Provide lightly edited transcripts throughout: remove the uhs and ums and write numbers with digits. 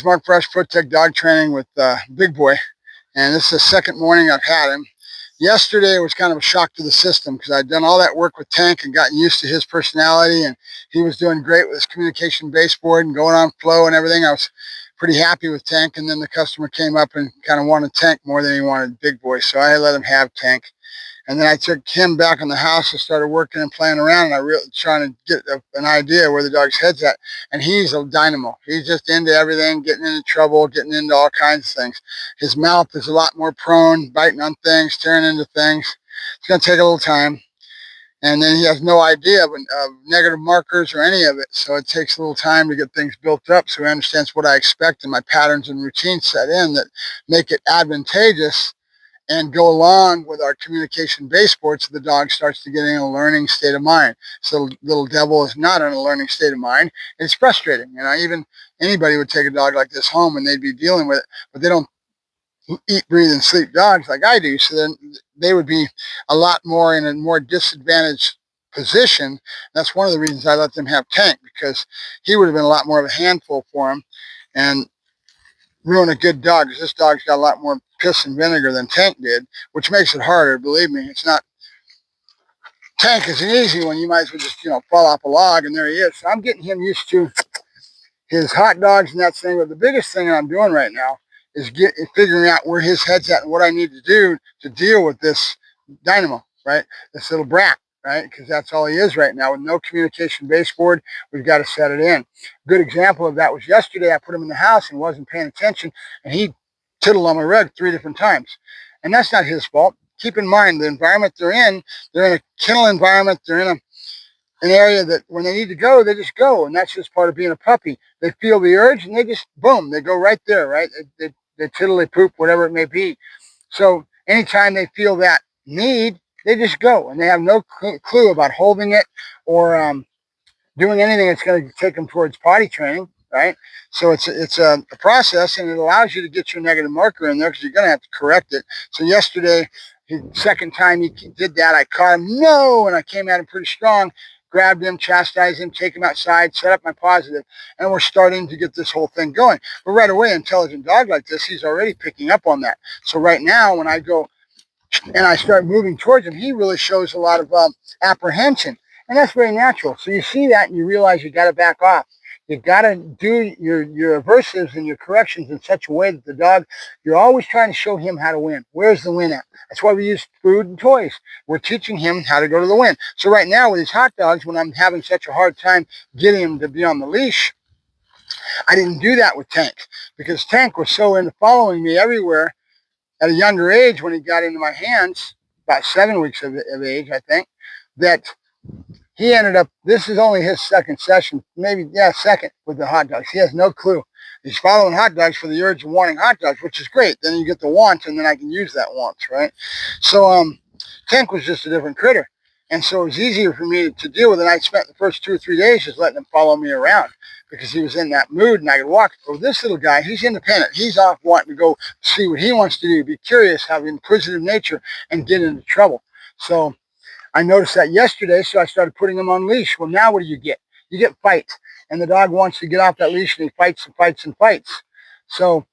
Mark Fresh, Foot Tech Dog Training with Big Boy, and this is the second morning I've had him. Yesterday was kind of a shock to the system because I'd done all that work with Tank and gotten used to his personality, and he was doing great with his communication baseboard and going on flow and everything. I was pretty happy with Tank, and then the customer came up and kind of wanted Tank more than he wanted Big Boy, so I let him have Tank. And then I took him back in the house and started working and playing around, and I really trying to get an idea where the dog's head's at. And he's a dynamo. He's just into everything, getting into trouble, getting into all kinds of things. His mouth is a lot more prone, biting on things, tearing into things. It's going to take a little time. And then he has no idea of negative markers or any of it. So it takes a little time to get things built up so he understands what I expect and my patterns and routines set in that make it advantageous and go along with our communication baseboard so the dog starts to get in a learning state of mind. So little devil is not in a learning state of mind. It's frustrating. Even anybody would take a dog like this home and they'd be dealing with it, but they don't eat, breathe, and sleep dogs like I do. So then they would be a lot more in a more disadvantaged position. That's one of the reasons I let them have Tank, because he would have been a lot more of a handful for him and ruin a good dog, because this dog's got a lot more piss and vinegar than Tank did, which makes it harder. Believe me, it's not. Tank is an easy one. You might as well just, fall off a log and there he is. So I'm getting him used to his hot dogs and that thing. But the biggest thing that I'm doing right now is figuring out where his head's at and what I need to do to deal with this dynamo, right? This little brat, right? Because that's all he is right now. With no communication baseboard, we've got to set it in. Good example of that was yesterday. I put him in the house and wasn't paying attention, and he tittled on my rug 3 different times. And that's not his fault. Keep in mind, the environment they're in a kennel environment. They're in an area that when they need to go, they just go. And that's just part of being a puppy. They feel the urge and they just, boom, they go right there, right? They tittle, they poop, whatever it may be. So anytime they feel that need, they just go. And they have no clue about holding it or doing anything that's going to take them towards potty training, right? So it's a process, and it allows you to get your negative marker in there because you're going to have to correct it. So yesterday, the second time he did that, I caught him, no, and I came at him pretty strong, grabbed him, chastised him, take him outside, set up my positive, and we're starting to get this whole thing going. But right away, an intelligent dog like this, he's already picking up on that. So right now, when I go and I start moving towards him, he really shows a lot of apprehension. And that's very natural. So you see that and you realize you got to back off. You got to do your aversives and your corrections in such a way that the dog, you're always trying to show him how to win. Where's the win at? That's why we use food and toys. We're teaching him how to go to the win. So right now with these hot dogs, when I'm having such a hard time getting him to be on the leash, I didn't do that with Tank, because Tank was so into following me everywhere at a younger age when he got into my hands, about 7 weeks of age, I think, that he ended up, this is only his second session, second with the hot dogs. He has no clue. He's following hot dogs for the urge of wanting hot dogs, which is great. Then you get the want, and then I can use that want, right? So Tank was just a different critter. And so it was easier for me to deal with it. And I spent the first 2 or 3 days just letting him follow me around because he was in that mood and I could walk. But this little guy, he's independent. He's off wanting to go see what he wants to do, be curious, have an inquisitive nature, and get into trouble. So I noticed that yesterday, so I started putting him on leash. Well, now what do? You get fight. And the dog wants to get off that leash, and he fights and fights and fights. So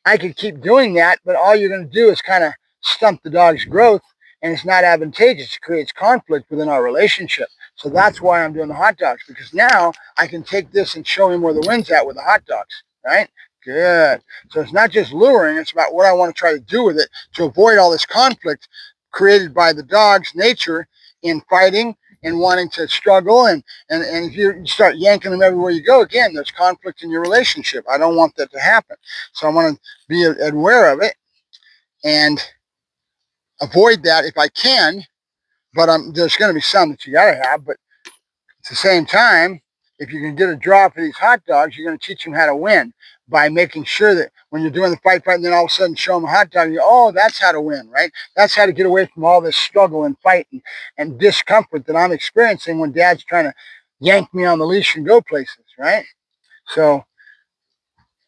I could keep doing that, but all you're going to do is kind of stump the dog's growth, and it's not advantageous. It creates conflict within our relationship. So that's why I'm doing the hot dogs, because now I can take this and show him where the wind's at with the hot dogs, right? Good. So it's not just luring, it's about what I want to try to do with it to avoid all this conflict created by the dog's nature in fighting and wanting to struggle. And if you start yanking them everywhere you go, again, there's conflict in your relationship. I don't want that to happen. So I want to be aware of it and avoid that if I can. But there's going to be some that you got to have. But at the same time, if you can get a draw for these hot dogs, you're going to teach them how to win by making sure that when you're doing the fight, and then all of a sudden show them a hot dog, oh, that's how to win, right? That's how to get away from all this struggle and fight and discomfort that I'm experiencing when Dad's trying to yank me on the leash and go places, right? So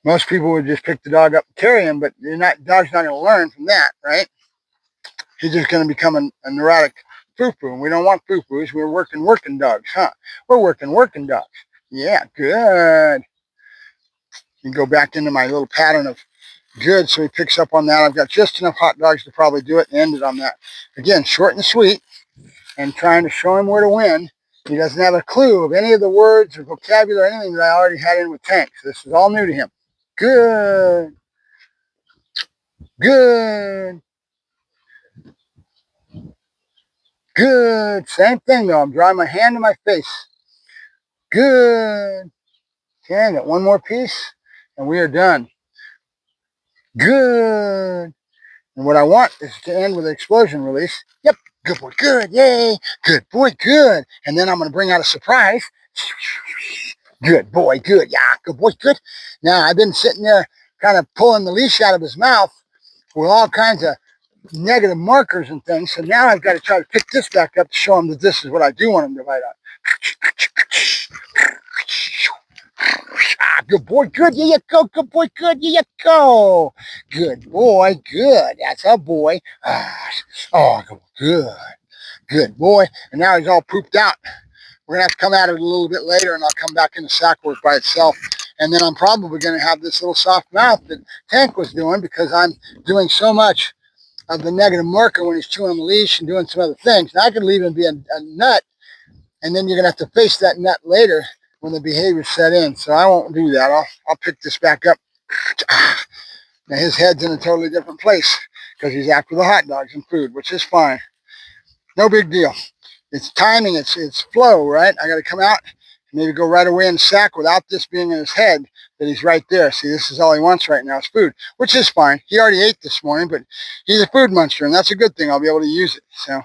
most people would just pick the dog up and carry him, but dog's not going to learn from that, right? He's just going to become a neurotic foo-foo, and we don't want foo-foos. We're working dogs, huh? We're working dogs. Yeah, good. and go back into my little pattern of good. So he picks up on that. I've got just enough hot dogs to probably do it and end it on that. Again, short and sweet, and trying to show him where to win. He doesn't have a clue of any of the words or vocabulary or anything that I already had in with Tank. So this is all new to him. Good. Good. Good. Same thing though. I'm drawing my hand to my face. Good. Okay, got one more piece and we are done. Good. And what I want is to end with an explosion release. Yep. Good boy. Good. Yay. Good boy. Good. And then I'm going to bring out a surprise. Good boy. Good. Yeah. Good boy. Good. Now I've been sitting there kind of pulling the leash out of his mouth with all kinds of negative markers and things. So now I've got to try to pick this back up to show him that this is what I do want him to bite on. Good boy, good, yeah, you go. Good boy, good, yeah, you go. Good boy, good. That's a boy. Oh, good, good boy. And now he's all pooped out. We're going to have to come at it a little bit later, and I'll come back into sack work by itself. And then I'm probably going to have this little soft mouth that Tank was doing because I'm doing so much of the negative marker when he's chewing on the leash and doing some other things. Now I could leave him be a nut, and then you're going to have to face that nut later when the behavior set in. So I won't do that. I'll pick this back up. Now his head's in a totally different place because he's after the hot dogs and food, which is fine. No big deal. It's timing, it's flow, right? I got to come out and maybe go right away in the sack without this being in his head that he's right there. See, this is all he wants right now is food, which is fine. He already ate this morning, but he's a food monster, and that's a good thing. I'll be able to use it. So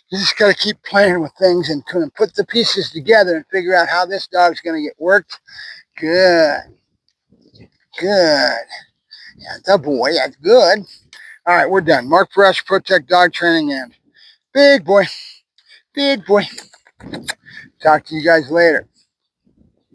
you just got to keep playing with things and kind of put the pieces together and figure out how this dog's going to get worked. Good. Good. Yeah, the boy. That's good. All right, we're done. Mark Ferrasci, Protect Dog Training, and Big Boy. Big Boy. Talk to you guys later.